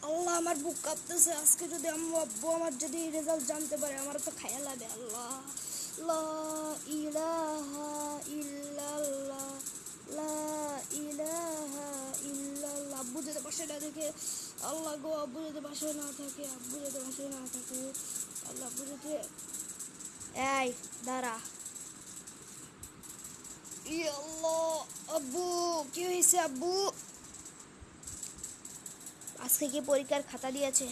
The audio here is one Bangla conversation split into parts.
আল্লাহ আমার বুক কাঁপতেছে। আজকে যদি আম্মু আব্বু আমার যদি রেজাল্ট জানতে পারে আমার তো খায়া লাগে। আল্লাহ, লা ইলাহা ইল্লাল্লাহ, লা ইলাহা ইল্লাল্লাহ। আব্বু যদি পাশে না দেখে, আল্লাহ গো, আব্বু যদি পাশে না থাকে, আব্বু যদি পাশে না থাকে, আল্লাহ আব্বু যদি, এই দাঁড়া। ই আল্লাহ, আব্বু কি হয়েছে আব্বু? আজকে কি পরীক্ষার খাতা দিয়েছে?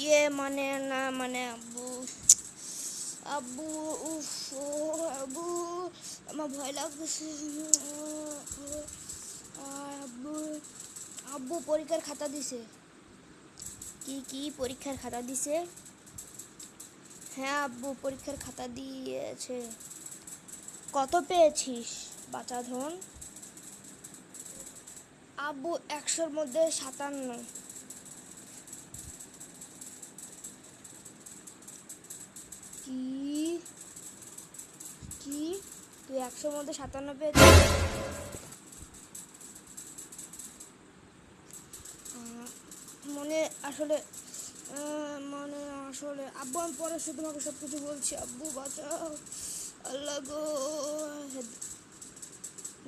ইয়ে মানে না মানে আব্বু, আব্বু উফ, ও আব্বু আমার ভয় লাগতেছে। আব্বু, আব্বু পরীক্ষার খাতা দিছে। কি কি পরীক্ষার খাতা দিছে? হ্যাঁ আব্বু পরীক্ষার খাতা দিয়েছে। কত পেয়েছিস বাচ্চা ধন? আব্বু 100-র মধ্যে 57। কি কি তুই 100-র মধ্যে 57 পেয়েছিস? মনে আসলে মানে আসলে আব্বু আমি পরে শুধু তোমাকে সব কিছু বলছি। আব্বু বাঁচাও, আল্লাহ গো।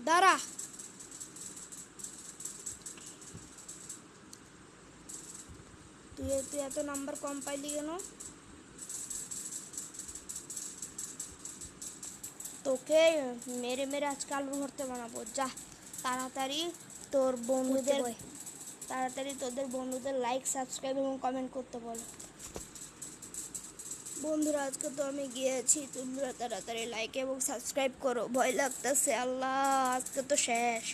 দাঁড়া, তুই তুই এত নাম্বার কম পাইলি কেন? তোকে মেরে মেরে আজকে আলু ভর্তা বানাবো। যা তাড়াতাড়ি তোর বন্ধুদের, তাড়াতাড়ি তোদের বন্ধুদের লাইক সাবস্ক্রাইব এবং কমেন্ট করতে বল। বন্ধুরা আজকে তো আমি গিয়েছি, তোমরা তাড়াতাড়ি লাইক এবং সাবস্ক্রাইব করো। ভয় লাগতেছে, আল্লাহ আজকে তো শেষ।